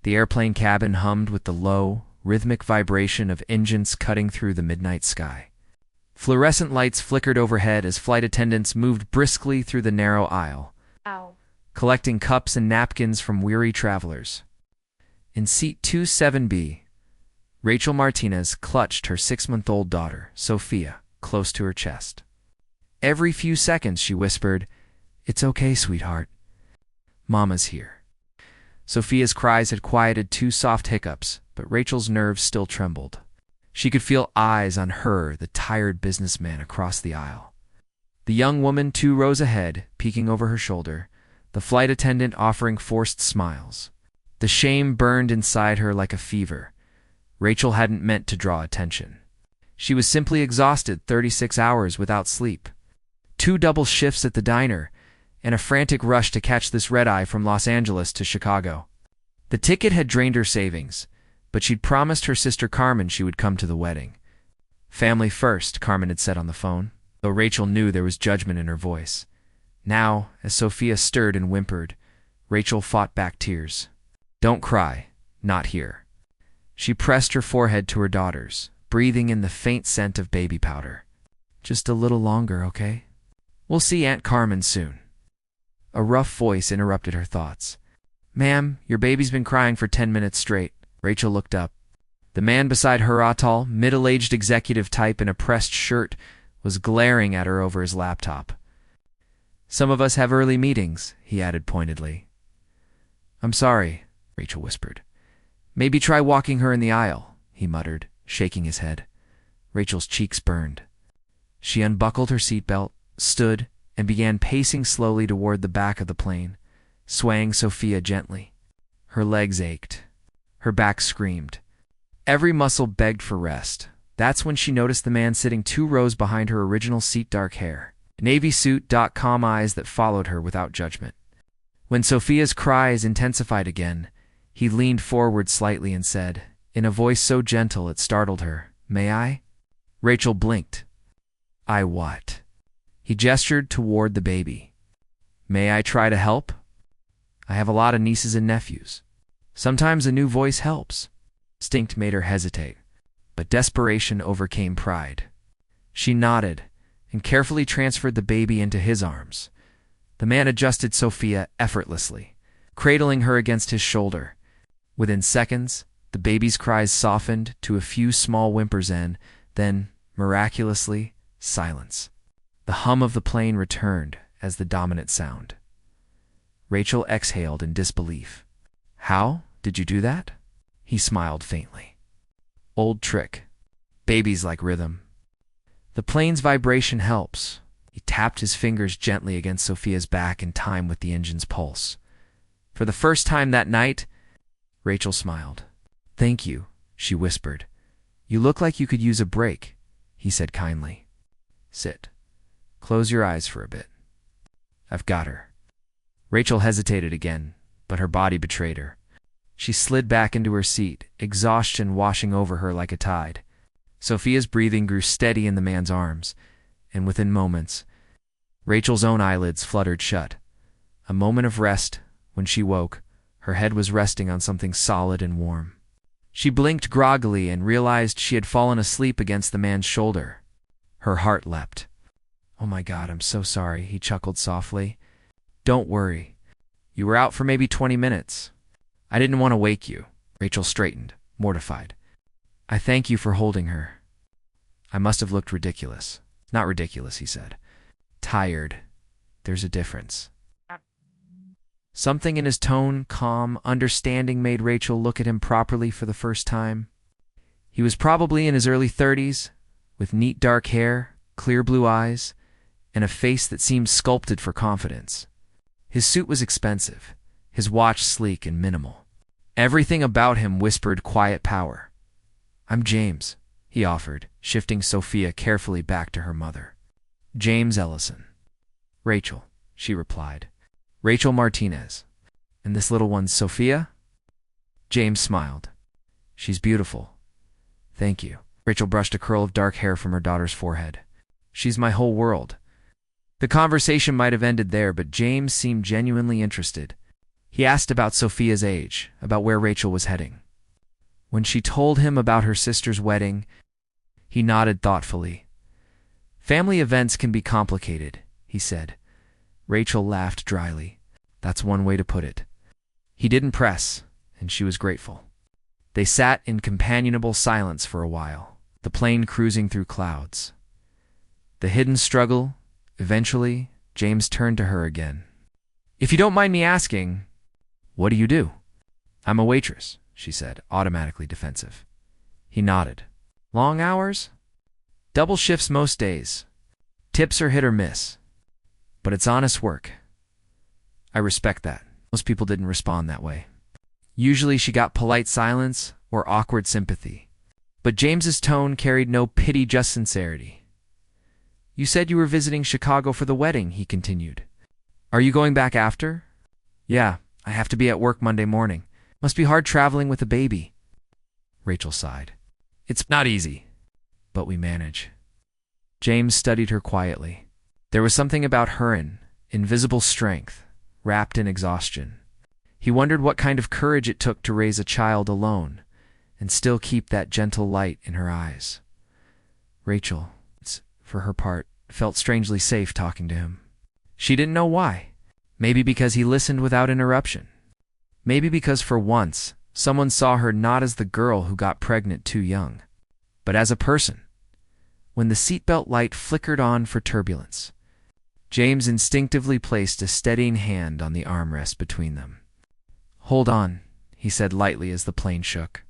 The airplane cabin hummed with the low, rhythmic vibration of engines cutting through the midnight sky. Fluorescent lights flickered overhead as flight attendants moved briskly through the narrow aisle, collecting cups and napkins from weary travelers. In seat 27B, Rachel Martinez clutched her 6-month-old daughter, Sophia, close to her chest. Every few seconds she whispered, "It's okay, sweetheart. Mama's here." Sophia's cries had quieted 2 soft hiccups, but Rachel's nerves still trembled. She could feel eyes on her, the tired businessman across the aisle. The young woman 2 rows ahead, peeking over her shoulder, the flight attendant offering forced smiles. The shame burned inside her like a fever. Rachel hadn't meant to draw attention. She was simply exhausted, 36 hours without sleep. 2 double shifts at the diner, and a frantic rush to catch this red-eye from Los Angeles to Chicago. The ticket had drained her savings, but she'd promised her sister Carmen she would come to the wedding. "Family first," Carmen had said on the phone, though Rachel knew there was judgment in her voice. Now, as Sophia stirred and whimpered, Rachel fought back tears. "Don't cry. Not here." She pressed her forehead to her daughter's, breathing in the faint scent of baby powder. "Just a little longer, okay? We'll see Aunt Carmen soon." A rough voice interrupted her thoughts. "Ma'am, your baby's been crying for 10 minutes straight." Rachel looked up. The man beside her, a tall, middle-aged executive type in a pressed shirt, was glaring at her over his laptop. "Some of us have early meetings," he added pointedly. "I'm sorry," Rachel whispered. "Maybe try walking her in the aisle," he muttered, shaking his head. Rachel's cheeks burned. She unbuckled her seatbelt, stood, and began pacing slowly toward the back of the plane, swaying Sophia gently. Her legs ached. Her back screamed. Every muscle begged for rest. That's when she noticed the man sitting 2 rows behind her original seat, dark hair, navy suit, calm eyes that followed her without judgment. When Sophia's cries intensified again, he leaned forward slightly and said, in a voice so gentle it startled her, "May I?" Rachel blinked. "I what?" He gestured toward the baby. "May I try to help? I have a lot of nieces and nephews. Sometimes a new voice helps." Instinct made her hesitate, but desperation overcame pride. She nodded and carefully transferred the baby into his arms. The man adjusted Sophia effortlessly, cradling her against his shoulder. Within seconds, the baby's cries softened to a few small whimpers and then, miraculously, silence. The hum of the plane returned as the dominant sound. Rachel exhaled in disbelief. "How did you do that?" He smiled faintly. "Old trick. Babies like rhythm. The plane's vibration helps." He tapped his fingers gently against Sophia's back in time with the engine's pulse. For the first time that night, Rachel smiled. "Thank you," she whispered. "You look like you could use a break," he said kindly. "Sit. Close your eyes for a bit. I've got her." Rachel hesitated again, but her body betrayed her. She slid back into her seat, exhaustion washing over her like a tide. Sophia's breathing grew steady in the man's arms, and within moments, Rachel's own eyelids fluttered shut. A moment of rest. When she woke, her head was resting on something solid and warm. She blinked groggily and realized she had fallen asleep against the man's shoulder. Her heart leapt. "Oh my God, I'm so sorry," he chuckled softly. "Don't worry. You were out for maybe 20 minutes. I didn't want to wake you." Rachel straightened, mortified. "I thank you for holding her. I must have looked ridiculous." "Not ridiculous," he said. "Tired. There's a difference." Something in his tone, calm, understanding, made Rachel look at him properly for the first time. He was probably in his early 30s, with neat dark hair, clear blue eyes, and a face that seemed sculpted for confidence. His suit was expensive, his watch sleek and minimal. Everything about him whispered quiet power. "I'm James," he offered, shifting Sophia carefully back to her mother. "James Ellison." "Rachel," she replied. "Rachel Martinez. And this little one's Sophia?" James smiled. "She's beautiful." "Thank you." Rachel brushed a curl of dark hair from her daughter's forehead. "She's my whole world." The conversation might have ended there, but James seemed genuinely interested. He asked about Sophia's age, about where Rachel was heading. When she told him about her sister's wedding, he nodded thoughtfully. Family events can be complicated, he said. Rachel laughed dryly. That's one way to put it. He didn't press, and she was grateful. They sat in companionable silence for a while, the plane cruising through clouds. The hidden struggle. Eventually, James turned to her again. If you don't mind me asking, what do you do? I'm a waitress, she said, automatically defensive. He nodded. Long hours? Double shifts most days. Tips are hit or miss. But it's honest work. I respect that. Most people didn't respond that way. Usually she got polite silence or awkward sympathy. But James's tone carried no pity, just sincerity. You said you were visiting Chicago for the wedding, he continued. Are you going back after? Yeah, I have to be at work Monday morning. Must be hard traveling with a baby. Rachel sighed. It's not easy, but we manage. James studied her quietly. There was something about her invisible strength, wrapped in exhaustion. He wondered what kind of courage it took to raise a child alone and still keep that gentle light in her eyes. Rachel, for her part, felt strangely safe talking to him. She didn't know why. Maybe because he listened without interruption. Maybe because for once, someone saw her not as the girl who got pregnant too young, but as a person. When the seatbelt light flickered on for turbulence, James instinctively placed a steadying hand on the armrest between them. Hold on, he said lightly as the plane shook.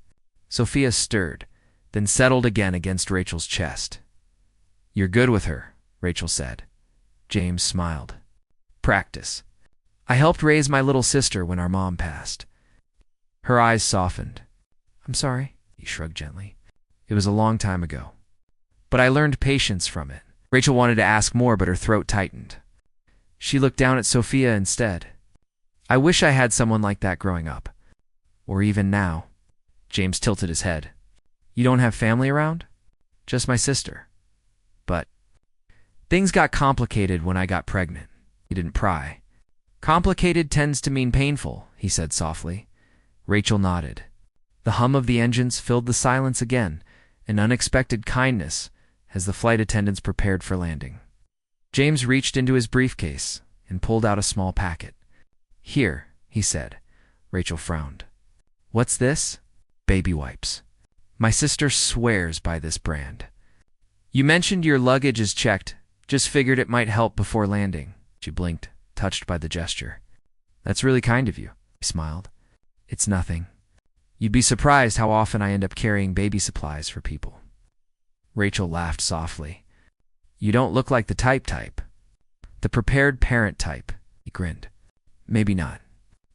Sophia stirred, then settled again against Rachel's chest. You're good with her, Rachel said. James smiled. Practice. I helped raise my little sister when our mom passed. Her eyes softened. I'm sorry, he shrugged gently. It was a long time ago. But I learned patience from it. Rachel wanted to ask more, but her throat tightened. She looked down at Sophia instead. I wish I had someone like that growing up. Or even now. James tilted his head. You don't have family around? Just my sister. But things got complicated when I got pregnant. He didn't pry. Complicated tends to mean painful, he said softly. Rachel nodded. The hum of the engines filled the silence again, an unexpected kindness as the flight attendants prepared for landing. James reached into his briefcase and pulled out a small packet. Here, he said. Rachel frowned. What's this? Baby wipes. My sister swears by this brand. You mentioned your luggage is checked. Just figured it might help before landing. She blinked, touched by the gesture. That's really kind of you, he smiled. It's nothing. You'd be surprised how often I end up carrying baby supplies for people. Rachel laughed softly. You don't look like the type. The prepared parent type, he grinned. Maybe not,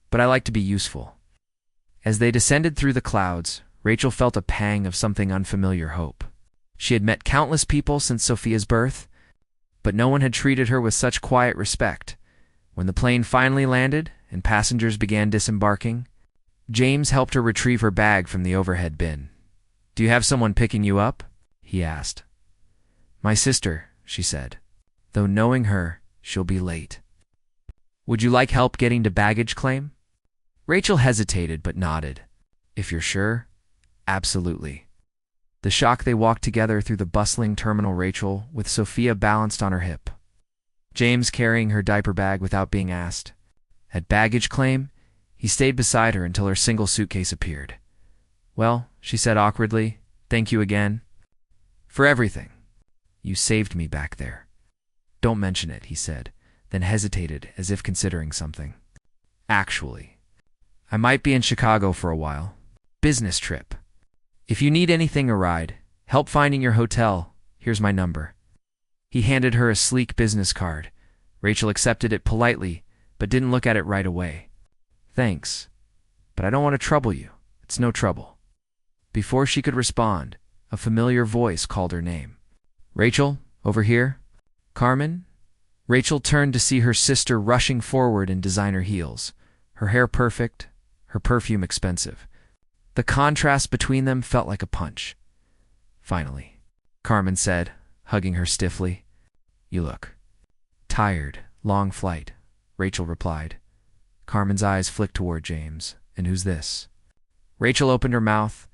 but I like to be useful. As they descended through the clouds, Rachel felt a pang of something unfamiliar hope. She had met countless people since Sophia's birth, but no one had treated her with such quiet respect. When the plane finally landed and passengers began disembarking, James helped her retrieve her bag from the overhead bin. Do you have someone picking you up? He asked. My sister, she said. Though knowing her, she'll be late. Would you like help getting to baggage claim? Rachel hesitated but nodded. If you're sure, absolutely. The shock they walked together through the bustling terminal, Rachel with Sophia balanced on her hip. James carrying her diaper bag without being asked. At baggage claim, he stayed beside her until her single suitcase appeared. Well, she said awkwardly, thank you again. For everything. You saved me back there. Don't mention it, he said, then hesitated as if considering something. Actually, I might be in Chicago for a while. Business trip. If you need anything, a ride, help finding your hotel, here's my number. He handed her a sleek business card. Rachel accepted it politely, but didn't look at it right away. Thanks, but I don't want to trouble you. It's no trouble. Before she could respond, a familiar voice called her name. Rachel, over here? Carmen? Rachel turned to see her sister rushing forward in designer heels, her hair perfect, her perfume expensive. The contrast between them felt like a punch. Finally, Carmen said, hugging her stiffly. You look tired. Long flight, Rachel replied. Carmen's eyes flicked toward James. And who's this? Rachel opened her mouth,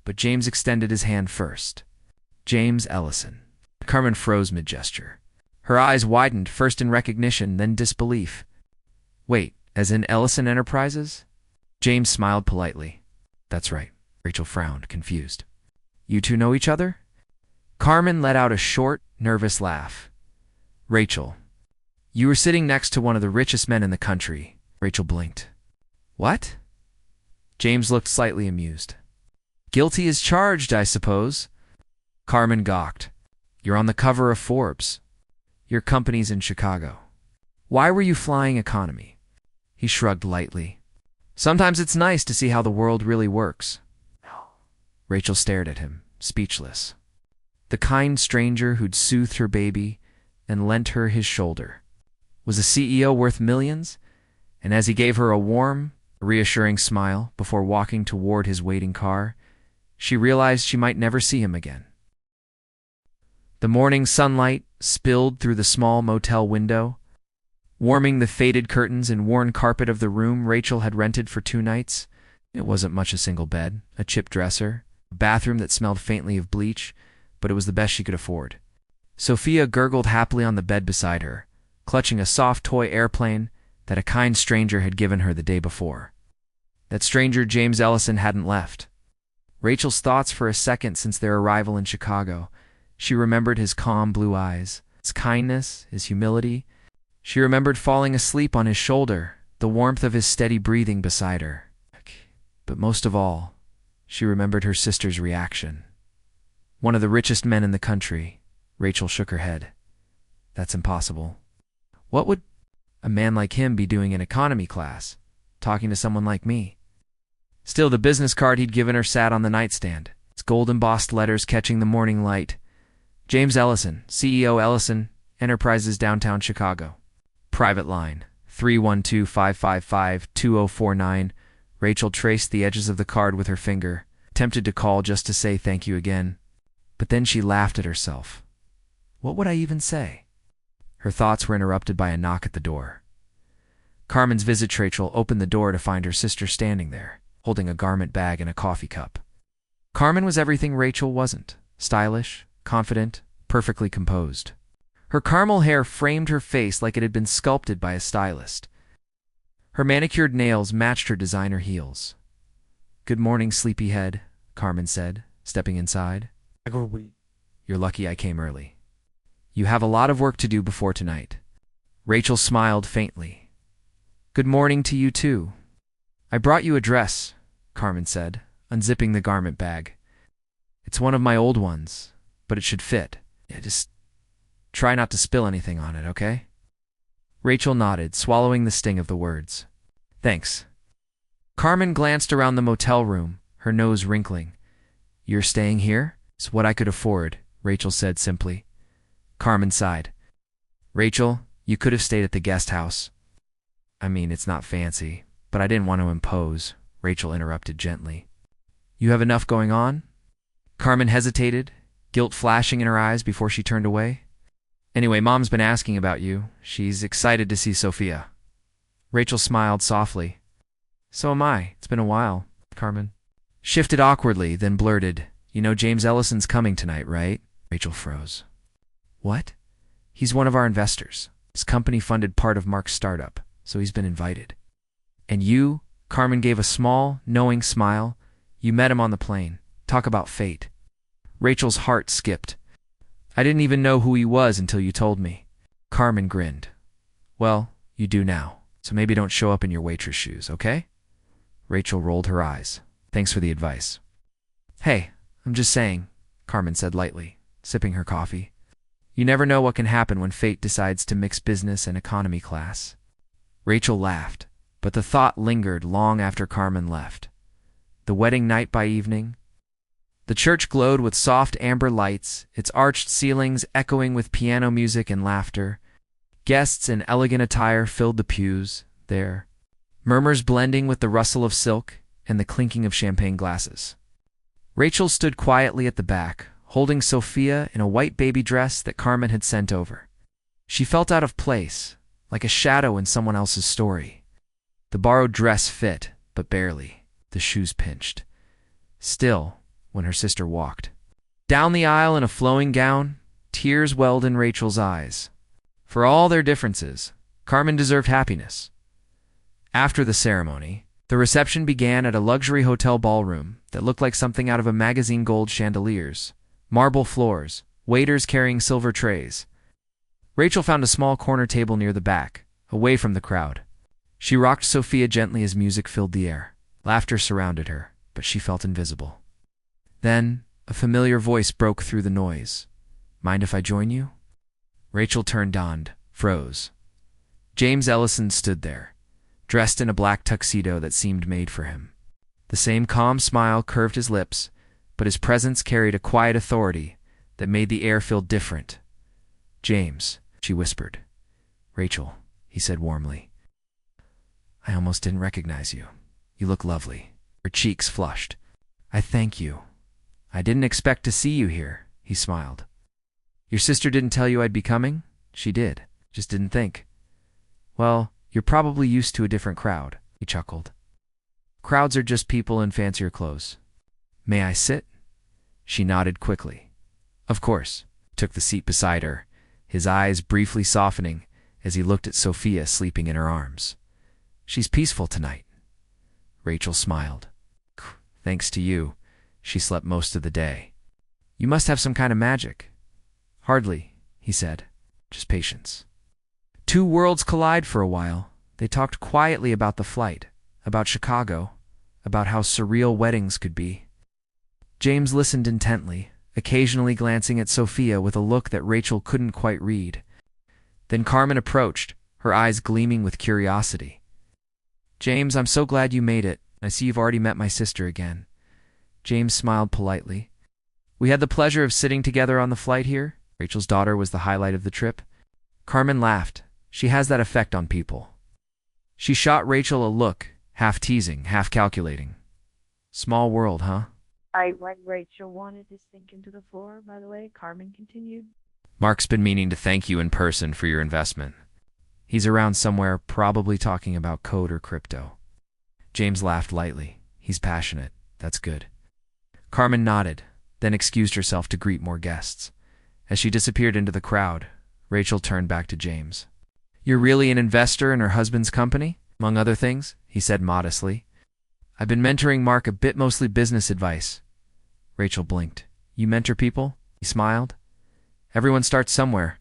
but James extended his hand first. James Ellison. Carmen froze mid-gesture. Her eyes widened, first in recognition, then disbelief. Wait, as in Ellison Enterprises? James smiled politely. That's right. Rachel frowned, confused. You two know each other? Carmen let out a short, nervous laugh. Rachel, you were sitting next to one of the richest men in the country. Rachel blinked. What? James looked slightly amused. Guilty as charged, I suppose. Carmen gawked. You're on the cover of Forbes. Your company's in Chicago. Why were you flying economy? He shrugged lightly. Sometimes it's nice to see how the world really works. Rachel stared at him, speechless. The kind stranger who'd soothed her baby and lent her his shoulder. Was a CEO worth millions? And as he gave her a warm, reassuring smile before walking toward his waiting car, she realized she might never see him again. The morning sunlight spilled through the small motel window, warming the faded curtains and worn carpet of the room Rachel had rented for 2 nights. It wasn't much a single bed, a chip dresser, a bathroom that smelled faintly of bleach, but it was the best she could afford. Sophia gurgled happily on the bed beside her, clutching a soft toy airplane that a kind stranger had given her the day before. That stranger James Ellison hadn't left. Rachel's thoughts for a second since their arrival in Chicago. She remembered his calm blue eyes, his kindness, his humility. She remembered falling asleep on his shoulder, the warmth of his steady breathing beside her. But most of all, she remembered her sister's reaction. One of the richest men in the country. Rachel shook her head. That's impossible. What would a man like him be doing in economy class, talking to someone like me? Still, the business card he'd given her sat on the nightstand, its gold-embossed letters catching the morning light. James Ellison, CEO Ellison Enterprises, downtown Chicago. Private line, 312-555-2049. Rachel traced the edges of the card with her finger, tempted to call just to say thank you again. But then she laughed at herself. What would I even say? Her thoughts were interrupted by a knock at the door. Carmen's visit. Rachel opened the door to find her sister standing there, holding a garment bag and a coffee cup. Carmen was everything Rachel wasn't. Stylish, confident, perfectly composed. Her caramel hair framed her face like it had been sculpted by a stylist. Her manicured nails matched her designer heels. Good morning, sleepyhead, Carmen said, stepping inside. You're lucky I came early. You have a lot of work to do before tonight. Rachel smiled faintly. Good morning to you too. I brought you a dress, Carmen said, unzipping the garment bag. It's one of my old ones, but it should fit. Just try not to spill anything on it, okay? Rachel nodded, swallowing the sting of the words. Thanks. Carmen glanced around the motel room, her nose wrinkling. You're staying here? It's what I could afford, Rachel said simply. Carmen sighed. Rachel, you could have stayed at the guest house. I mean, it's not fancy, but I didn't want to impose, Rachel interrupted gently. You have enough going on? Carmen hesitated, guilt flashing in her eyes before she turned away. Anyway, Mom's been asking about you. She's excited to see Sophia. Rachel smiled softly. So am I. It's been a while, Carmen. Shifted awkwardly, then blurted, You know James Ellison's coming tonight, right? Rachel froze. What? He's one of our investors. His company funded part of Mark's startup, so he's been invited. And you? Carmen gave a small, knowing smile. You met him on the plane. Talk about fate. Rachel's heart skipped. I didn't even know who he was until you told me. Carmen grinned. Well, you do now, so maybe don't show up in your waitress shoes, okay? Rachel rolled her eyes. Thanks for the advice. Hey, I'm just saying, Carmen said lightly, sipping her coffee. You never know what can happen when fate decides to mix business and economy class. Rachel laughed, but the thought lingered long after Carmen left. The wedding night by evening. The church glowed with soft amber lights, its arched ceilings echoing with piano music and laughter. Guests in elegant attire filled the pews, there, murmurs blending with the rustle of silk and the clinking of champagne glasses. Rachel stood quietly at the back, holding Sophia in a white baby dress that Carmen had sent over. She felt out of place, like a shadow in someone else's story. The borrowed dress fit, but barely. The shoes pinched. Still, when her sister walked down the aisle in a flowing gown, tears welled in Rachel's eyes. For all their differences, Carmen deserved happiness. After the ceremony, the reception began at a luxury hotel ballroom that looked like something out of a magazine. Gold chandeliers, marble floors, waiters carrying silver trays. Rachel found a small corner table near the back, away from the crowd. She rocked Sophia gently as music filled the air. Laughter surrounded her, but she felt invisible. Then, a familiar voice broke through the noise. "Mind if I join you?" Rachel turned on, froze. James Ellison stood there, dressed in a black tuxedo that seemed made for him. The same calm smile curved his lips, but his presence carried a quiet authority that made the air feel different. "James," she whispered. "Rachel," he said warmly. "I almost didn't recognize you. You look lovely." Her cheeks flushed. "I thank you. I didn't expect to see you here," he smiled. "Your sister didn't tell you I'd be coming?" "She did. Just didn't think." "Well, you're probably used to a different crowd," he chuckled. "Crowds are just people in fancier clothes." "May I sit?" She nodded quickly. "Of course," took the seat beside her, his eyes briefly softening as he looked at Sophia sleeping in her arms. "She's peaceful tonight." Rachel smiled. "Thanks to you, she slept most of the day. You must have some kind of magic." "Hardly," he said. "Just patience." Two worlds collide for a while. They talked quietly about the flight, about Chicago, about how surreal weddings could be. James listened intently, occasionally glancing at Sophia with a look that Rachel couldn't quite read. Then Carmen approached, her eyes gleaming with curiosity. "James, I'm so glad you made it. I see you've already met my sister again." James smiled politely. "We had the pleasure of sitting together on the flight here." Rachel's daughter was the highlight of the trip. Carmen laughed. She has that effect on people. She shot Rachel a look, half teasing, half calculating. "Small world, huh?" Like Rachel wanted to sink into the floor, by the way, Carmen continued. "Mark's been meaning to thank you in person for your investment. He's around somewhere, probably talking about code or crypto." James laughed lightly. "He's passionate. That's good." Carmen nodded, then excused herself to greet more guests. As she disappeared into the crowd, Rachel turned back to James. "You're really an investor in her husband's company, among other things?" he said modestly. "I've been mentoring Mark a bit, mostly business advice." Rachel blinked. "You mentor people?" He smiled. "Everyone starts somewhere.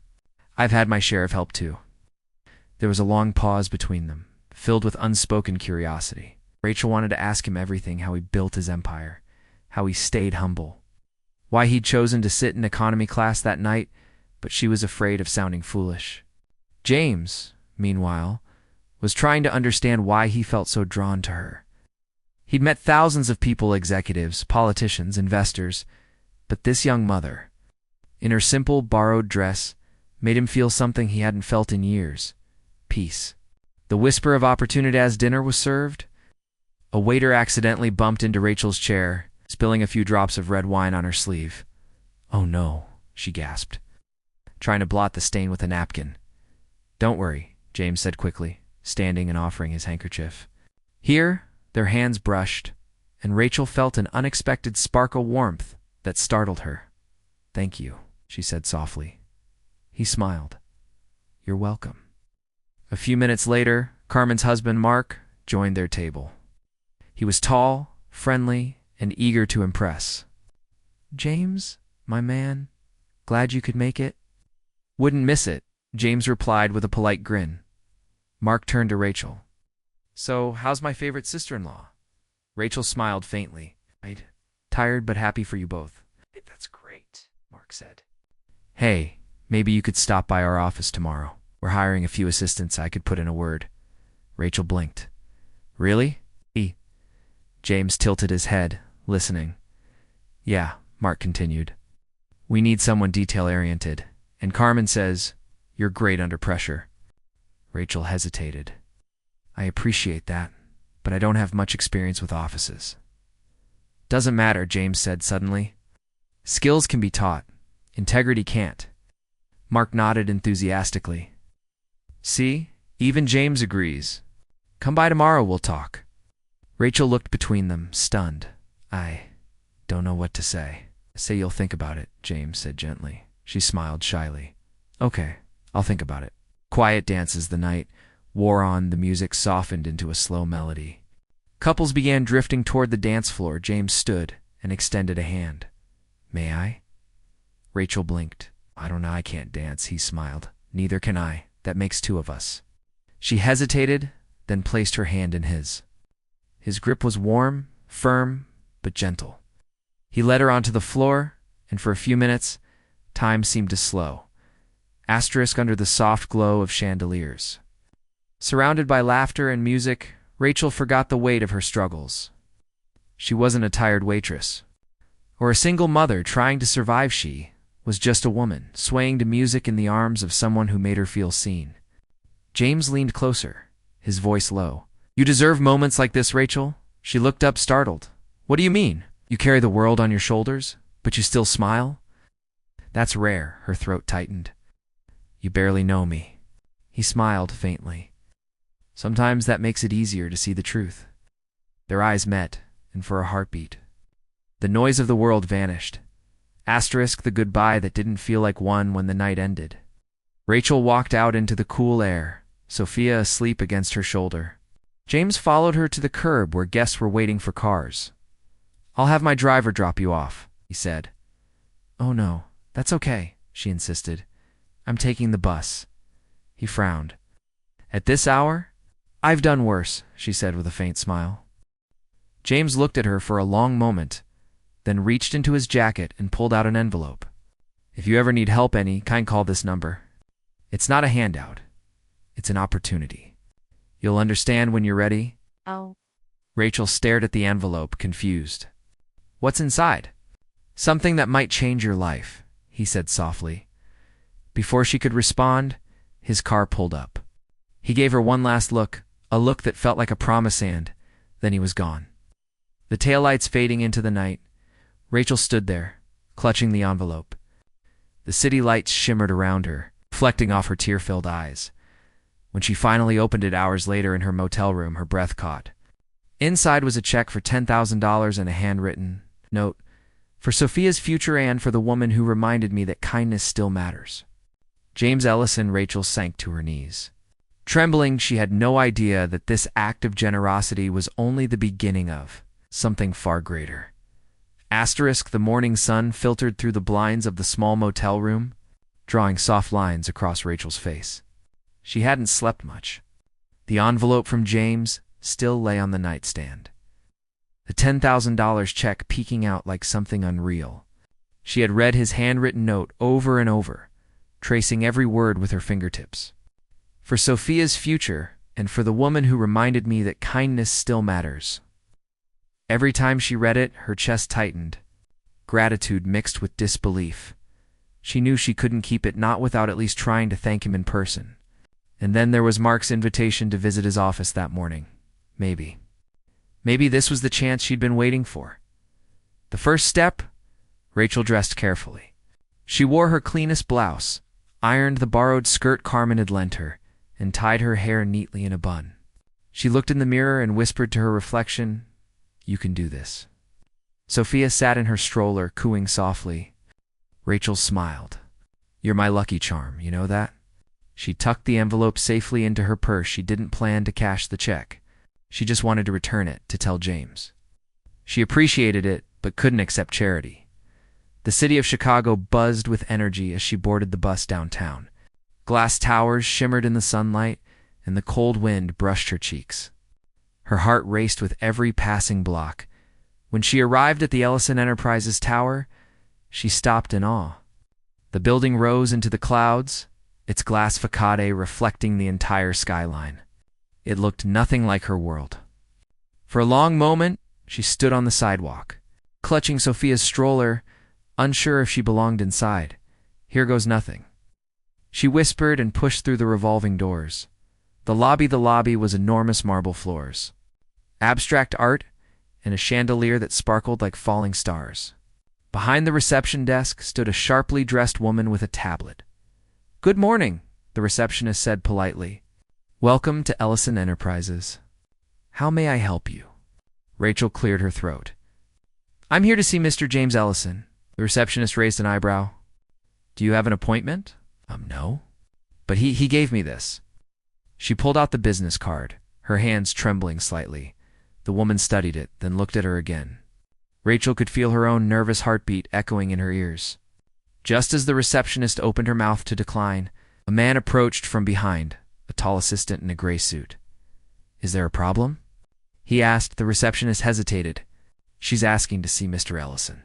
I've had my share of help too." There was a long pause between them, filled with unspoken curiosity. Rachel wanted to ask him everything: how he built his empire, how he stayed humble, why he'd chosen to sit in economy class that night, but she was afraid of sounding foolish. James, meanwhile, was trying to understand why he felt so drawn to her. He'd met thousands of people, executives, politicians, investors, but this young mother, in her simple, borrowed dress, made him feel something he hadn't felt in years: peace. The whisper of opportunity as dinner was served. A waiter accidentally bumped into Rachel's chair, spilling a few drops of red wine on her sleeve. "Oh no," she gasped, trying to blot the stain with a napkin. "Don't worry," James said quickly, standing and offering his handkerchief. Here, their hands brushed, and Rachel felt an unexpected spark of warmth that startled her. "Thank you," she said softly. He smiled. "You're welcome." A few minutes later, Carmen's husband, Mark, joined their table. He was tall, friendly, and eager to impress. "James, my man, glad you could make it." "Wouldn't miss it," James replied with a polite grin. Mark turned to Rachel. "So, how's my favorite sister-in-law?" Rachel smiled faintly. "I'd tired but happy for you both." "That's great," Mark said. "Hey, maybe you could stop by our office tomorrow. We're hiring a few assistants. I could put in a word." Rachel blinked. "Really?" James tilted his head, listening. "Yeah," Mark continued. "We need someone detail-oriented, and Carmen says you're great under pressure." Rachel hesitated. "I appreciate that, but I don't have much experience with offices." "Doesn't matter," James said suddenly. "Skills can be taught. Integrity can't." Mark nodded enthusiastically. "See, even James agrees. Come by tomorrow, we'll talk. Rachel looked between them, stunned. I don't know what to say. Say you'll think about it, James said gently. She smiled shyly. Okay, I'll think about it. Quiet dance as the night wore on, the music softened into a slow melody. Couples began drifting toward the dance floor. James stood and extended a hand. May I? Rachel blinked. I don't know, I can't dance, he smiled. Neither can I. That makes two of us. She hesitated, then placed her hand in his. His grip was warm, firm, but gentle. He led her onto the floor, and for a few minutes, time seemed to slow. Asterisk under the soft glow of chandeliers. Surrounded by laughter and music, Rachel forgot the weight of her struggles. She wasn't a tired waitress, or a single mother trying to survive. She was just a woman, swaying to music in the arms of someone who made her feel seen. James leaned closer, his voice low. You deserve moments like this, Rachel. She looked up, startled. What do you mean? You carry the world on your shoulders, but you still smile? That's rare, her throat tightened. You barely know me. He smiled faintly. Sometimes that makes it easier to see the truth. Their eyes met, and for a heartbeat. The noise of the world vanished. Asterisk the goodbye that didn't feel like one when the night ended. Rachel walked out into the cool air, Sophia asleep against her shoulder. James followed her to the curb where guests were waiting for cars. I'll have my driver drop you off, he said. Oh no, that's okay, she insisted. I'm taking the bus. He frowned. At this hour? I've done worse, she said with a faint smile. James looked at her for a long moment, then reached into his jacket and pulled out an envelope. If you ever need help any kind, call this number. It's not a handout. It's an opportunity. You'll understand when you're ready. Oh. Rachel stared at the envelope, confused. What's inside? Something that might change your life, he said softly. Before she could respond, his car pulled up. He gave her one last look, a look that felt like a promise, and then he was gone. The taillights fading into the night, Rachel stood there, clutching the envelope. The city lights shimmered around her, reflecting off her tear-filled eyes. When she finally opened it hours later in her motel room, her breath caught. Inside was a check for $10,000 and a handwritten note, for Sophia's future and for the woman who reminded me that kindness still matters. James Ellison. Rachel sank to her knees. Trembling, she had no idea that this act of generosity was only the beginning of something far greater. Asterisk the morning sun filtered through the blinds of the small motel room, drawing soft lines across Rachel's face. She hadn't slept much. The envelope from James still lay on the nightstand. The $10,000 check peeking out like something unreal. She had read his handwritten note over and over, tracing every word with her fingertips. For Sophia's future, and for the woman who reminded me that kindness still matters. Every time she read it, her chest tightened, gratitude mixed with disbelief. She knew she couldn't keep it, not without at least trying to thank him in person. And then there was Mark's invitation to visit his office that morning. Maybe this was the chance she'd been waiting for. The first step? Rachel dressed carefully. She wore her cleanest blouse, ironed the borrowed skirt Carmen had lent her, and tied her hair neatly in a bun. She looked in the mirror and whispered to her reflection, "You can do this." Sophia sat in her stroller, cooing softly. Rachel smiled. "You're my lucky charm, you know that?" She tucked the envelope safely into her purse. She didn't plan to cash the check. She just wanted to return it, to tell James. She appreciated it, but couldn't accept charity. The city of Chicago buzzed with energy as she boarded the bus downtown. Glass towers shimmered in the sunlight, and the cold wind brushed her cheeks. Her heart raced with every passing block. When she arrived at the Ellison Enterprises Tower, she stopped in awe. The building rose into the clouds, its glass facade reflecting the entire skyline. It looked nothing like her world. For a long moment, she stood on the sidewalk, clutching Sophia's stroller, unsure if she belonged inside. "Here goes nothing," she whispered and pushed through the revolving doors. The lobby was enormous marble floors, abstract art, and a chandelier that sparkled like falling stars. Behind the reception desk stood a sharply dressed woman with a tablet. "Good morning," the receptionist said politely. "Welcome to Ellison Enterprises." How may I help you? Rachel cleared her throat. I'm here to see Mr. James Ellison. The receptionist raised an eyebrow. Do you have an appointment? No. But he gave me this. She pulled out the business card, her hands trembling slightly. The woman studied it, then looked at her again. Rachel could feel her own nervous heartbeat echoing in her ears. Just as the receptionist opened her mouth to decline, a man approached from behind, a tall assistant in a gray suit. Is there a problem? He asked. The receptionist hesitated. She's asking to see Mr. Ellison.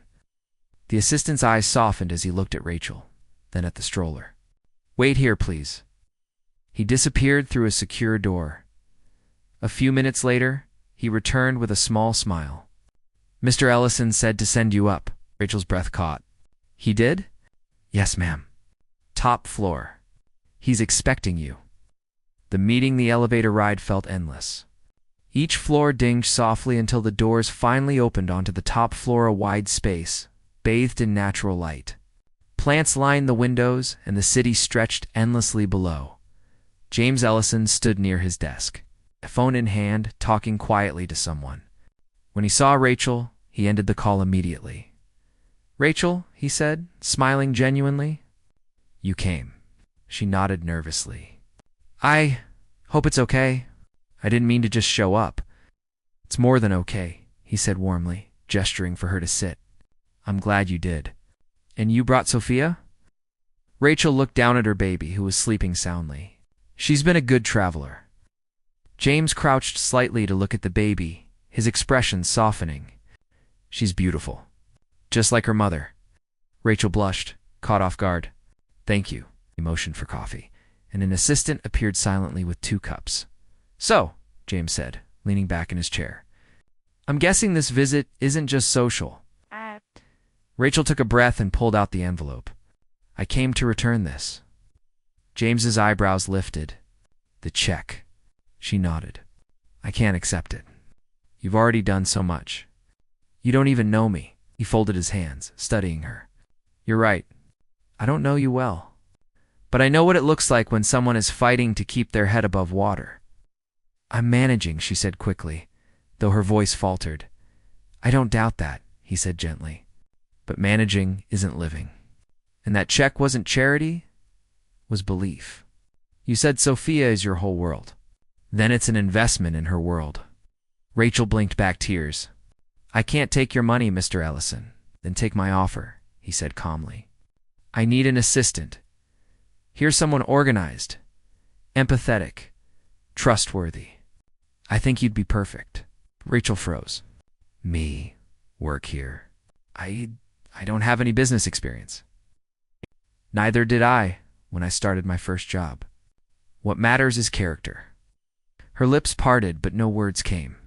The assistant's eyes softened as he looked at Rachel, then at the stroller. Wait here, please. He disappeared through a secure door. A few minutes later, he returned with a small smile. Mr. Ellison said to send you up. Rachel's breath caught. He did? Yes, ma'am. Top floor. He's expecting you. The elevator ride felt endless. Each floor dinged softly until the doors finally opened onto the top floor, a wide space, bathed in natural light. Plants lined the windows, and the city stretched endlessly below. James Ellison stood near his desk, a phone in hand, talking quietly to someone. When he saw Rachel, he ended the call immediately. Rachel, he said, smiling genuinely. You came. She nodded nervously. I hope it's okay. I didn't mean to just show up. It's more than okay, he said warmly, gesturing for her to sit. I'm glad you did. And you brought Sophia? Rachel looked down at her baby, who was sleeping soundly. She's been a good traveler. James crouched slightly to look at the baby, his expression softening. She's beautiful. Just like her mother. Rachel blushed, caught off guard. Thank you. He motioned for coffee, and an assistant appeared silently with 2 cups. So, James said, leaning back in his chair. I'm guessing this visit isn't just social. Rachel took a breath and pulled out the envelope. I came to return this. James's eyebrows lifted. The check. She nodded. I can't accept it. You've already done so much. You don't even know me. He folded his hands, studying her. You're right. I don't know you well. But I know what it looks like when someone is fighting to keep their head above water. I'm managing, she said quickly, though her voice faltered. I don't doubt that, he said gently. But managing isn't living. And that check wasn't charity, was belief. You said Sophia is your whole world. Then it's an investment in her world. Rachel blinked back tears. I can't take your money, Mr. Ellison. Then take my offer, he said calmly. I need an assistant. Here's someone organized, empathetic, trustworthy. I think you'd be perfect. Rachel froze. Me? Work here? I don't have any business experience. Neither did I when I started my first job. What matters is character. Her lips parted, but no words came.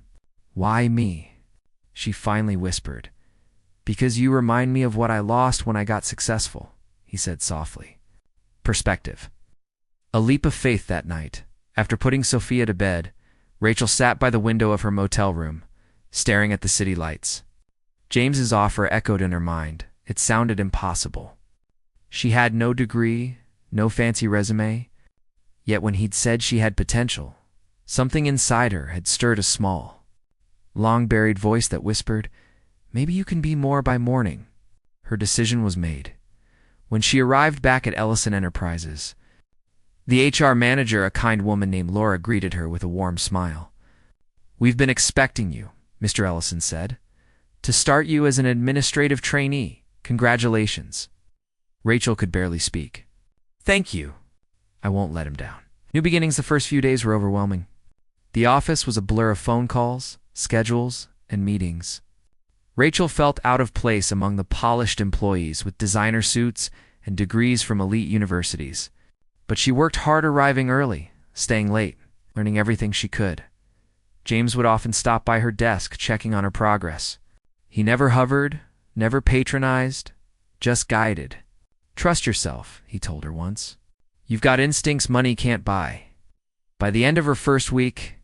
Why me? She finally whispered. Because you remind me of what I lost when I got successful, he said softly. Perspective. A leap of faith that night. After putting Sophia to bed, Rachel sat by the window of her motel room, staring at the city lights. James's offer echoed in her mind. It sounded impossible. She had no degree, no fancy resume, yet when he'd said she had potential, something inside her had stirred a small, long-buried voice that whispered, maybe you can be more by morning. Her decision was made. When she arrived back at Ellison Enterprises, the HR manager, a kind woman named Laura, greeted her with a warm smile. We've been expecting you, Mr. Ellison said. To start you as an administrative trainee. Congratulations. Rachel could barely speak. Thank you. I won't let him down. New beginnings. The first few days were overwhelming. The office was a blur of phone calls, schedules, and meetings. Rachel felt out of place among the polished employees with designer suits and degrees from elite universities. But she worked hard, arriving early, staying late, learning everything she could. James would often stop by her desk, checking on her progress. He never hovered, never patronized, just guided. Trust yourself, he told her once. You've got instincts money can't buy. By the end of her first week,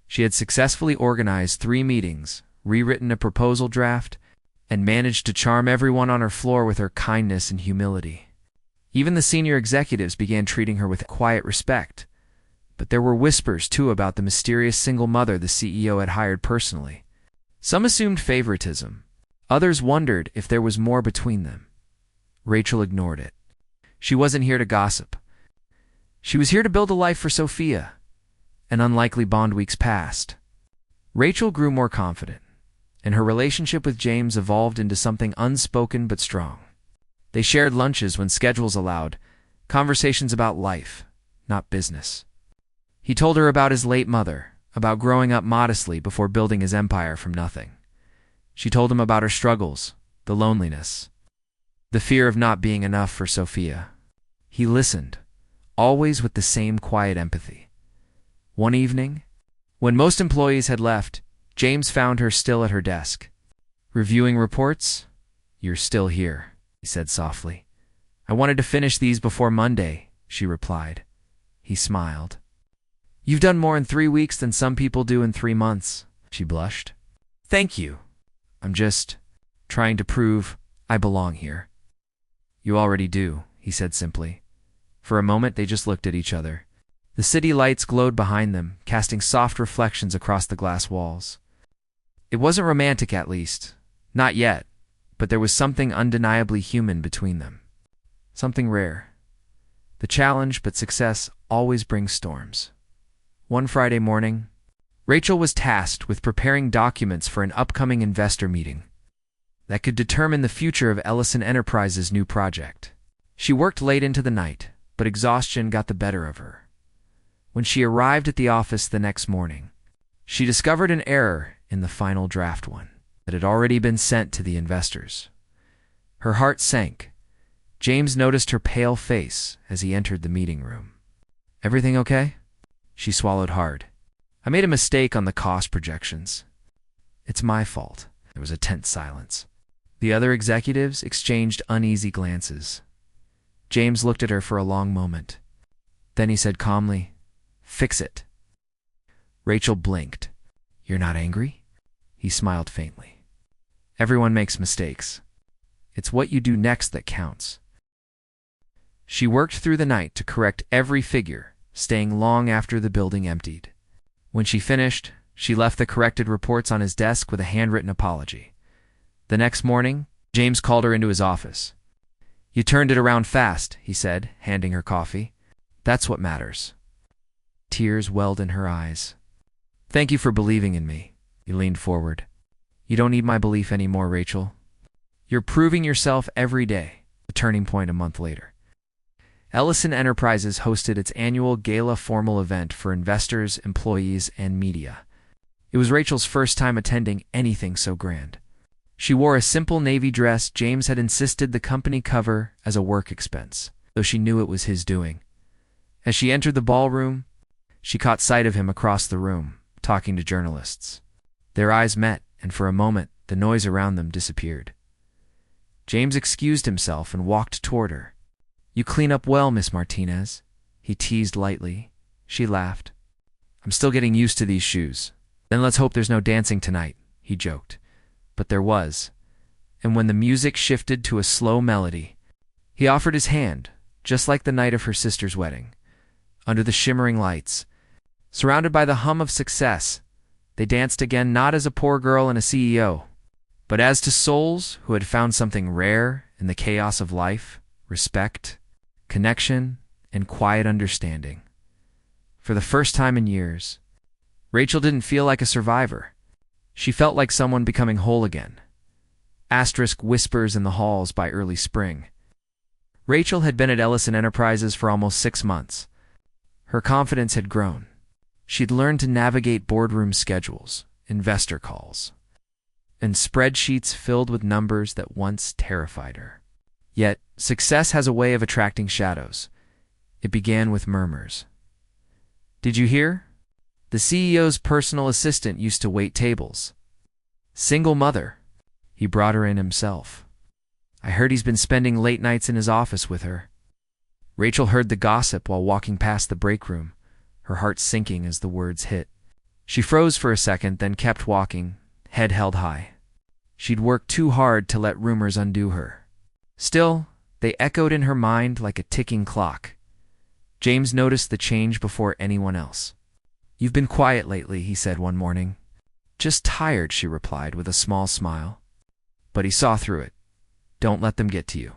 she had successfully organized 3 meetings, rewritten a proposal draft, and managed to charm everyone on her floor with her kindness and humility. Even the senior executives began treating her with quiet respect, But there were whispers, too, about the mysterious single mother the CEO had hired personally. Some assumed favoritism. Others wondered if there was more between them. Rachel ignored it. She wasn't here to gossip. She was here to build a life for Sophia. An unlikely bond weeks passed. Rachel grew more confident, and her relationship with James evolved into something unspoken but strong. They shared lunches when schedules allowed, conversations about life, not business. He told her about his late mother, about growing up modestly before building his empire from nothing. She told him about her struggles, the loneliness, the fear of not being enough for Sophia. He listened, always with the same quiet empathy. One evening, when most employees had left, James found her still at her desk. "Reviewing reports? You're still here," he said softly. "I wanted to finish these before Monday," she replied. He smiled. "You've done more in 3 weeks than some people do in 3 months," she blushed. "Thank you. I'm just trying to prove I belong here." "You already do," he said simply. For a moment, they just looked at each other. The city lights glowed behind them, casting soft reflections across the glass walls. It wasn't romantic, at least. Not yet. But there was something undeniably human between them. Something rare. The challenge, but success, always brings storms. One Friday morning, Rachel was tasked with preparing documents for an upcoming investor meeting that could determine the future of Ellison Enterprises' new project. She worked late into the night, but exhaustion got the better of her. When she arrived at the office the next morning, she discovered an error in the final draft one that had already been sent to the investors. Her heart sank. James noticed her pale face as he entered the meeting room. "Everything okay?" She swallowed hard. "I made a mistake on the cost projections." "It's my fault." There was a tense silence. The other executives exchanged uneasy glances. James looked at her for a long moment. Then he said calmly, "Fix it." Rachel blinked. "You're not angry?" He smiled faintly. "Everyone makes mistakes. It's what you do next that counts." She worked through the night to correct every figure, staying long after the building emptied. When she finished, she left the corrected reports on his desk with a handwritten apology. The next morning, James called her into his office. "You turned it around fast," he said, handing her coffee. "That's what matters." Tears welled in her eyes. "Thank you for believing in me." He leaned forward. "You don't need my belief anymore, Rachel. You're proving yourself every day." A turning point a month later. Ellison Enterprises hosted its annual gala formal event for investors, employees, and media. It was Rachel's first time attending anything so grand. She wore a simple navy dress James had insisted the company cover as a work expense, though she knew it was his doing. As she entered the ballroom, she caught sight of him across the room, talking to journalists. Their eyes met, and for a moment, the noise around them disappeared. James excused himself and walked toward her. "You clean up well, Miss Martinez," he teased lightly. She laughed. "I'm still getting used to these shoes." "Then let's hope there's no dancing tonight," he joked. But there was, and when the music shifted to a slow melody, he offered his hand, just like the night of her sister's wedding. Under the shimmering lights, surrounded by the hum of success, they danced again, not as a poor girl and a CEO, but as to souls who had found something rare in the chaos of life: respect, connection, and quiet understanding. For the first time in years, Rachel didn't feel like a survivor. She felt like someone becoming whole again. Asterisk whispers in the halls by early spring. Rachel had been at Ellison Enterprises for almost 6 months. Her confidence had grown. She'd learned to navigate boardroom schedules, investor calls, and spreadsheets filled with numbers that once terrified her. Yet, success has a way of attracting shadows. It began with murmurs. "Did you hear? The CEO's personal assistant used to wait tables. Single mother. He brought her in himself. I heard he's been spending late nights in his office with her." Rachel heard the gossip while walking past the break room, her heart sinking as the words hit. She froze for a second, then kept walking, head held high. She'd worked too hard to let rumors undo her. Still, they echoed in her mind like a ticking clock. James noticed the change before anyone else. "You've been quiet lately," he said one morning. "Just tired," she replied with a small smile. But he saw through it. "Don't let them get to you.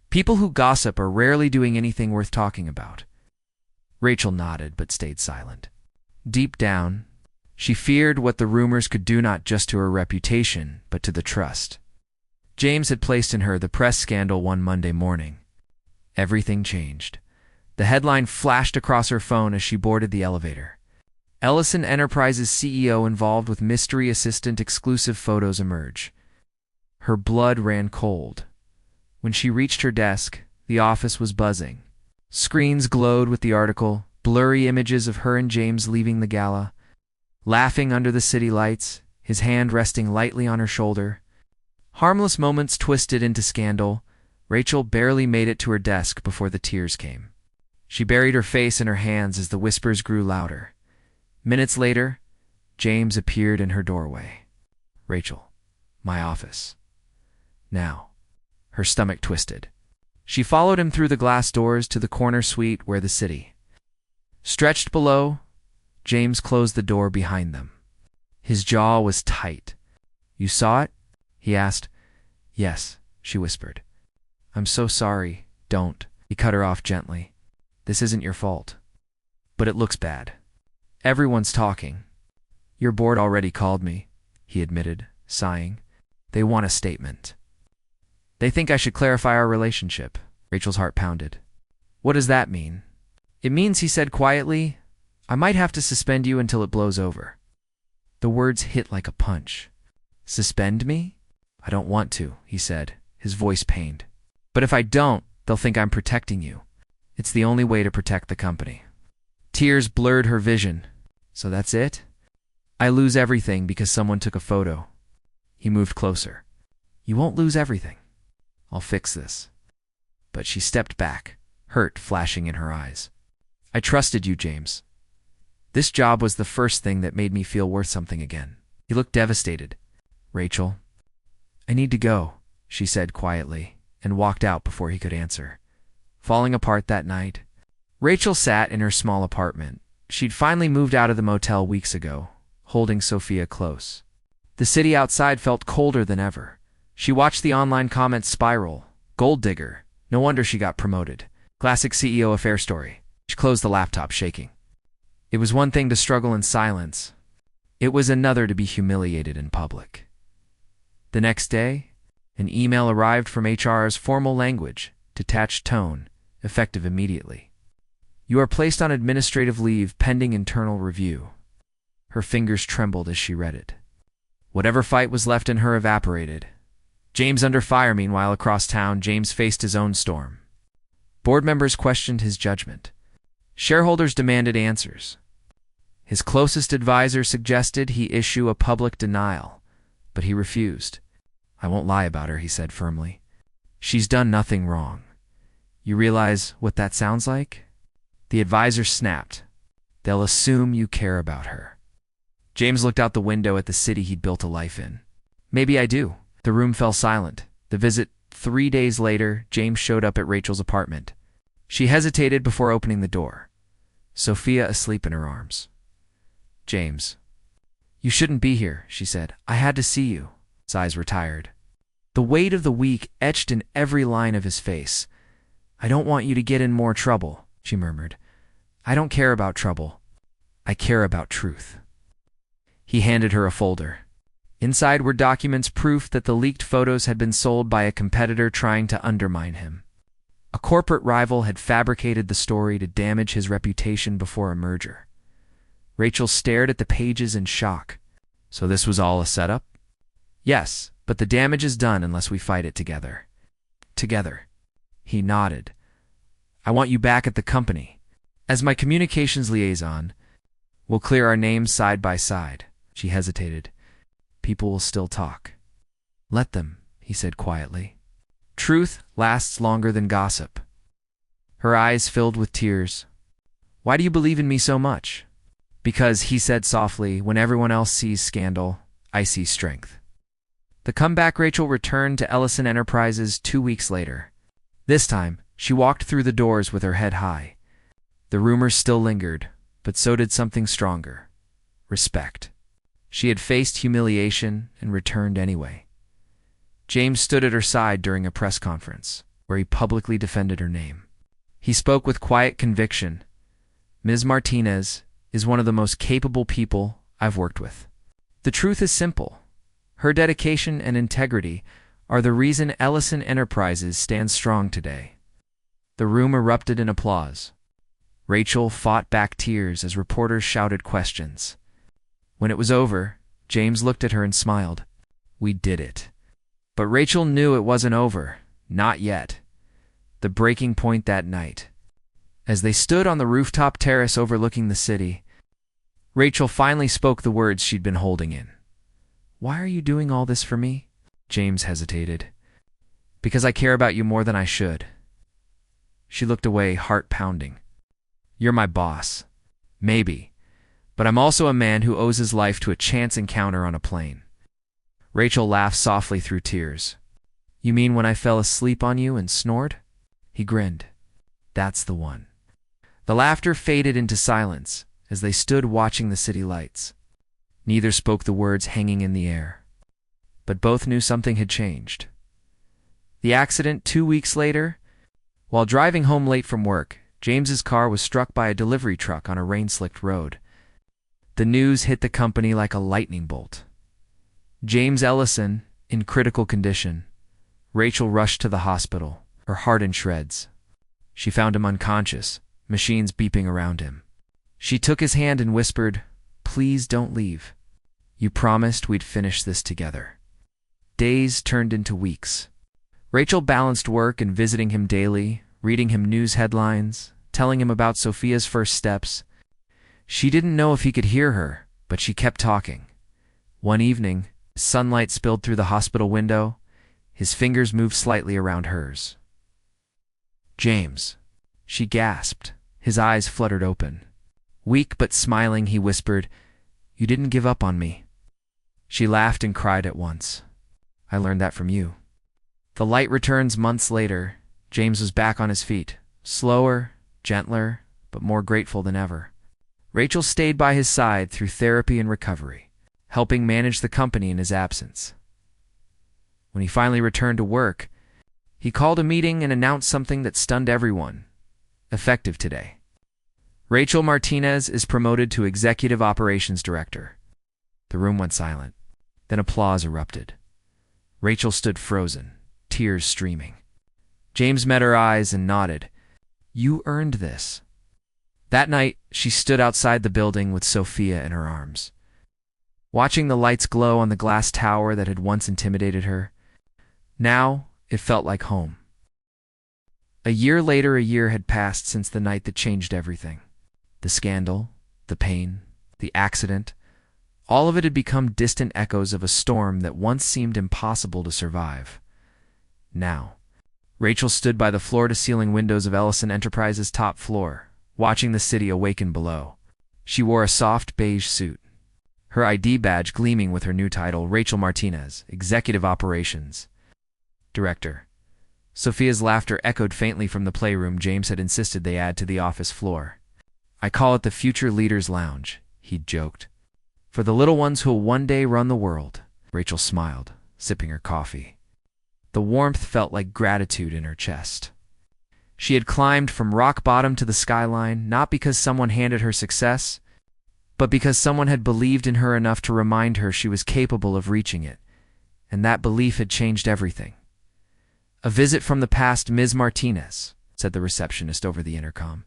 People who gossip are rarely doing anything worth talking about." Rachel nodded but stayed silent. Deep down, she feared what the rumors could do not just to her reputation, but to the trust James had placed in her. The press scandal one Monday morning. Everything changed. The headline flashed across her phone as she boarded the elevator. Ellison Enterprises CEO involved with mystery assistant, exclusive photos emerge. Her blood ran cold. When she reached her desk, the office was buzzing. Screens glowed with the article, blurry images of her and James leaving the gala, laughing under the city lights, his hand resting lightly on her shoulder. Harmless moments twisted into scandal. Rachel barely made it to her desk before the tears came. She buried her face in her hands as the whispers grew louder. Minutes later, James appeared in her doorway. "Rachel, my office." Now, her stomach twisted. She followed him through the glass doors to the corner suite where the city stretched below. James closed the door behind them. His jaw was tight. "You saw it?" he asked. "Yes," she whispered. "I'm so sorry." "Don't." He cut her off gently. "This isn't your fault. But it looks bad. Everyone's talking." "Your board already called me," he admitted, sighing. "They want a statement. They think I should clarify our relationship." Rachel's heart pounded. "What does that mean?" "It means," he said quietly, "I might have to suspend you until it blows over." The words hit like a punch. "Suspend me?" "I don't want to," he said, his voice pained. "But if I don't, they'll think I'm protecting you. It's the only way to protect the company." Tears blurred her vision. "So that's it? I lose everything because someone took a photo." He moved closer. "You won't lose everything. I'll fix this." But she stepped back, hurt flashing in her eyes. "I trusted you, James. This job was the first thing that made me feel worth something again." He looked devastated. "Rachel, I need to go," she said quietly, and walked out before he could answer. Falling apart that night, Rachel sat in her small apartment. She'd finally moved out of the motel weeks ago, holding Sophia close. The city outside felt colder than ever. She watched the online comments spiral. "Gold digger. No wonder she got promoted. Classic CEO affair story." She closed the laptop, shaking. It was one thing to struggle in silence. It was another to be humiliated in public. The next day, an email arrived from HR's formal language, detached tone, effective immediately. "You are placed on administrative leave pending internal review." Her fingers trembled as she read it. Whatever fight was left in her evaporated. James under fire. Meanwhile, across town, James faced his own storm. Board members questioned his judgment. Shareholders demanded answers. His closest advisor suggested he issue a public denial, but he refused. "I won't lie about her," he said firmly. "She's done nothing wrong." "You realize what that sounds like?" The advisor snapped. "They'll assume you care about her." James looked out the window at the city he'd built a life in. "Maybe I do." The room fell silent. The visit 3 days later, James showed up at Rachel's apartment. She hesitated before opening the door. Sophia asleep in her arms. "James, you shouldn't be here," she said. "I had to see you." His eyes were tired. The weight of the week etched in every line of his face. "I don't want you to get in more trouble," she murmured. "I don't care about trouble. I care about truth." He handed her a folder. Inside were documents, proof that the leaked photos had been sold by a competitor trying to undermine him. A corporate rival had fabricated the story to damage his reputation before a merger. Rachel stared at the pages in shock. "So this was all a setup?" "Yes, but the damage is done unless we fight it together." "Together?" He nodded. "I want you back at the company. As my communications liaison, we'll clear our names side by side." She hesitated. "People will still talk." "Let them," he said quietly. "Truth lasts longer than gossip." Her eyes filled with tears. "Why do you believe in me so much?" "Because," he said softly, "when everyone else sees scandal, I see strength." The comeback. Rachel returned to Ellison Enterprises 2 weeks later. This time, she walked through the doors with her head high. The rumors still lingered, but so did something stronger: respect. She had faced humiliation and returned anyway. James stood at her side during a press conference, where he publicly defended her name. He spoke with quiet conviction. Ms. Martinez is one of the most capable people I've worked with. The truth is simple. Her dedication and integrity are the reason Ellison Enterprises stands strong today. The room erupted in applause. Rachel fought back tears as reporters shouted questions. When it was over, James looked at her and smiled. We did it. But Rachel knew it wasn't over. Not yet. The breaking point that night. As they stood on the rooftop terrace overlooking the city, Rachel finally spoke the words she'd been holding in. Why are you doing all this for me? James hesitated. Because I care about you more than I should. She looked away, heart pounding. You're my boss. Maybe. But I'm also a man who owes his life to a chance encounter on a plane. Rachel laughed softly through tears. You mean when I fell asleep on you and snored? He grinned. That's the one. The laughter faded into silence as they stood watching the city lights. Neither spoke the words hanging in the air. But both knew something had changed. The accident 2 weeks later, while driving home late from work, James's car was struck by a delivery truck on a rain-slicked road. The news hit the company like a lightning bolt. James Ellison, in critical condition. Rachel rushed to the hospital, her heart in shreds. She found him unconscious, machines beeping around him. She took his hand and whispered, Please don't leave. You promised we'd finish this together. Days turned into weeks. Rachel balanced work and visiting him daily, reading him news headlines, telling him about Sophia's first steps. She didn't know if he could hear her, but she kept talking. One evening, sunlight spilled through the hospital window. His fingers moved slightly around hers. James, she gasped. His eyes fluttered open. Weak but smiling, he whispered, You didn't give up on me. She laughed and cried at once. I learned that from you. The light returns months later. James was back on his feet, slower, gentler, but more grateful than ever. Rachel stayed by his side through therapy and recovery, helping manage the company in his absence. When he finally returned to work, he called a meeting and announced something that stunned everyone. Effective today. Rachel Martinez is promoted to Executive Operations Director. The room went silent. Then applause erupted. Rachel stood frozen, tears streaming. James met her eyes and nodded. You earned this. That night, she stood outside the building with Sophia in her arms. Watching the lights glow on the glass tower that had once intimidated her, now it felt like home. A year later, a year had passed since the night that changed everything. The scandal, the pain, the accident, all of it had become distant echoes of a storm that once seemed impossible to survive. Now, Rachel stood by the floor-to-ceiling windows of Ellison Enterprises' top floor, watching the city awaken below. She wore a soft beige suit, her ID badge gleaming with her new title, Rachel Martinez, Executive Operations Director. Sophia's laughter echoed faintly from the playroom James had insisted they add to the office floor. I call it the Future Leaders Lounge, he'd joked. For the little ones who'll one day run the world. Rachel smiled, sipping her coffee. The warmth felt like gratitude in her chest. She had climbed from rock bottom to the skyline, not because someone handed her success, but because someone had believed in her enough to remind her she was capable of reaching it, and that belief had changed everything. A visit from the past, Ms. Martinez, said the receptionist over the intercom.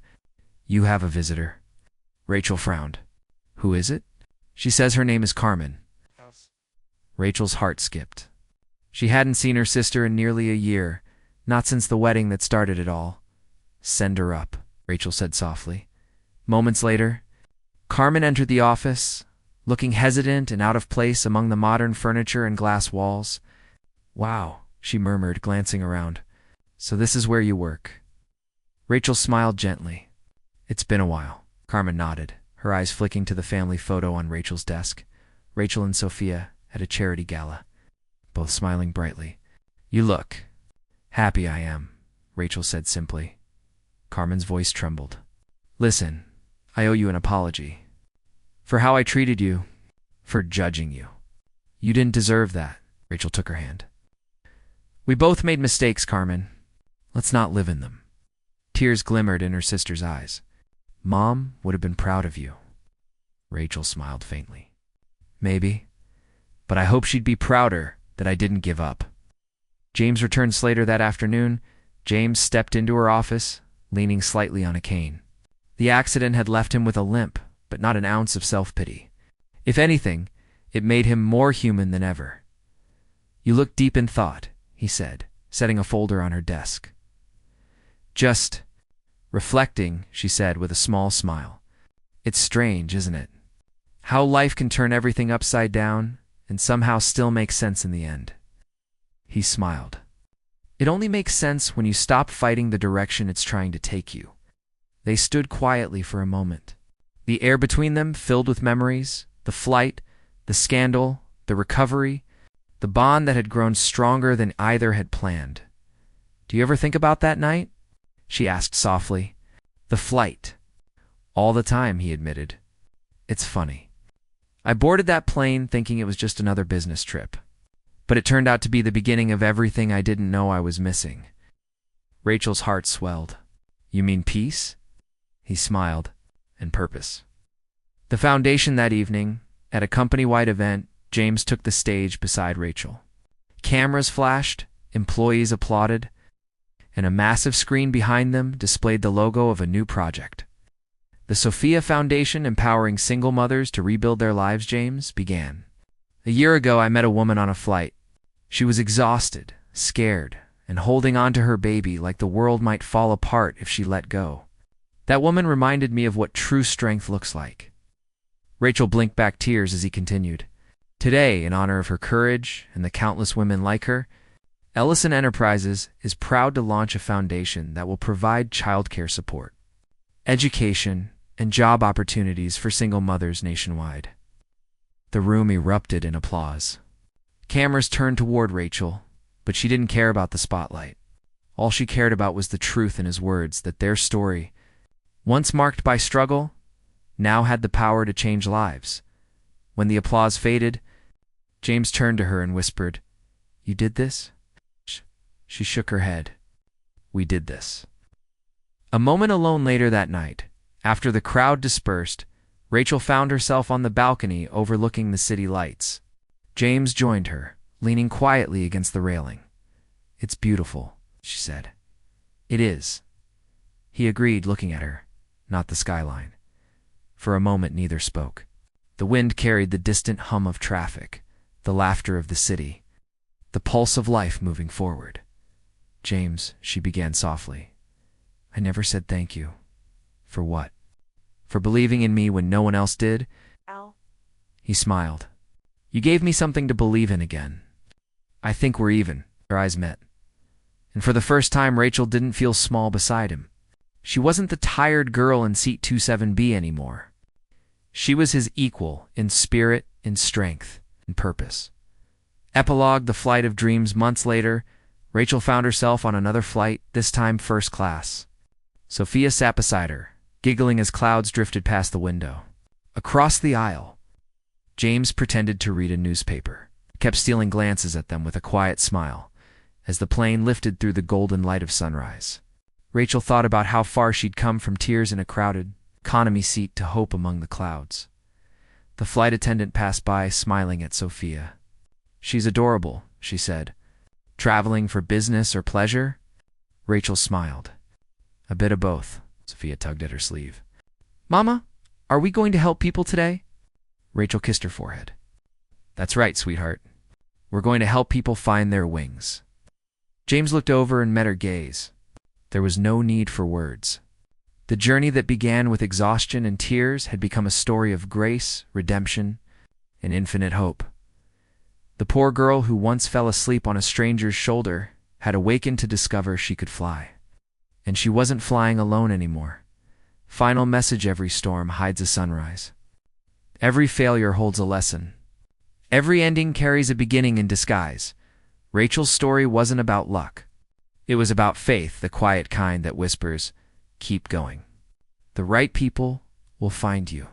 You have a visitor. Rachel frowned. Who is it? She says her name is Carmen. Rachel's heart skipped. She hadn't seen her sister in nearly a year, not since the wedding that started it all. Send her up, Rachel said softly. Moments later, Carmen entered the office, looking hesitant and out of place among the modern furniture and glass walls. Wow, she murmured, glancing around. So this is where you work. Rachel smiled gently. It's been a while. Carmen nodded, her eyes flicking to the family photo on Rachel's desk. Rachel and Sophia at a charity gala, both smiling brightly. You look happy. I am, Rachel said simply. Carmen's voice trembled. Listen, I owe you an apology. For how I treated you, for judging you. You didn't deserve that. Rachel took her hand. We both made mistakes, Carmen. Let's not live in them. Tears glimmered in her sister's eyes. Mom would have been proud of you. Rachel smiled faintly. Maybe, but I hope she'd be prouder that I didn't give up. James returned later that afternoon. James stepped into her office, leaning slightly on a cane. The accident had left him with a limp, but not an ounce of self-pity. If anything, it made him more human than ever. You look deep in thought, he said, setting a folder on her desk. Just reflecting, she said with a small smile. It's strange, isn't it? How life can turn everything upside down and somehow still make sense in the end. He smiled. It only makes sense when you stop fighting the direction it's trying to take you. They stood quietly for a moment. The air between them filled with memories, the flight, the scandal, the recovery, the bond that had grown stronger than either had planned. Do you ever think about that night? She asked softly. The flight. All the time, he admitted. It's funny. I boarded that plane thinking it was just another business trip. But it turned out to be the beginning of everything I didn't know I was missing. Rachel's heart swelled. You mean peace? He smiled. And purpose. The foundation that evening, at a company-wide event, James took the stage beside Rachel. Cameras flashed, employees applauded, and a massive screen behind them displayed the logo of a new project. The Sophia Foundation empowering single mothers to rebuild their lives, James, began. A year ago, I met a woman on a flight. She was exhausted, scared, and holding on to her baby like the world might fall apart if she let go. That woman reminded me of what true strength looks like. Rachel blinked back tears as he continued. Today, in honor of her courage and the countless women like her, Ellison Enterprises is proud to launch a foundation that will provide childcare support, education, and job opportunities for single mothers nationwide. The room erupted in applause. Cameras turned toward Rachel, but she didn't care about the spotlight. All she cared about was the truth in his words that their story, once marked by struggle, now had the power to change lives. When the applause faded, James turned to her and whispered, "You did this?" She shook her head. "We did this." A moment alone later that night, after the crowd dispersed, Rachel found herself on the balcony overlooking the city lights. James joined her, leaning quietly against the railing. "It's beautiful," she said. "It is." He agreed, looking at her, not the skyline. For a moment neither spoke. The wind carried the distant hum of traffic, the laughter of the city, the pulse of life moving forward. "James," she began softly, "I never said thank you." "For what?" "For believing in me when no one else did." Al. He smiled. "You gave me something to believe in again." "I think we're even." Their eyes met. And for the first time, Rachel didn't feel small beside him. She wasn't the tired girl in seat 27B anymore. She was his equal in spirit, in strength, in purpose. Epilogue: The Flight of Dreams. Months later, Rachel found herself on another flight, this time first class. Sophia sat beside her, giggling as clouds drifted past the window. Across the aisle, James pretended to read a newspaper, kept stealing glances at them with a quiet smile, as the plane lifted through the golden light of sunrise. Rachel thought about how far she'd come from tears in a crowded economy seat to hope among the clouds. The flight attendant passed by, smiling at Sophia. "She's adorable," she said. "Traveling for business or pleasure?" Rachel smiled. "A bit of both." Sophia tugged at her sleeve. "Mama, are we going to help people today?" Rachel kissed her forehead. "That's right, sweetheart. We're going to help people find their wings." James looked over and met her gaze. There was no need for words. The journey that began with exhaustion and tears had become a story of grace, redemption, and infinite hope. The poor girl who once fell asleep on a stranger's shoulder had awakened to discover she could fly. And she wasn't flying alone anymore. Final message: every storm hides a sunrise. Every failure holds a lesson. Every ending carries a beginning in disguise. Rachel's story wasn't about luck. It was about faith, the quiet kind that whispers, "Keep going." The right people will find you.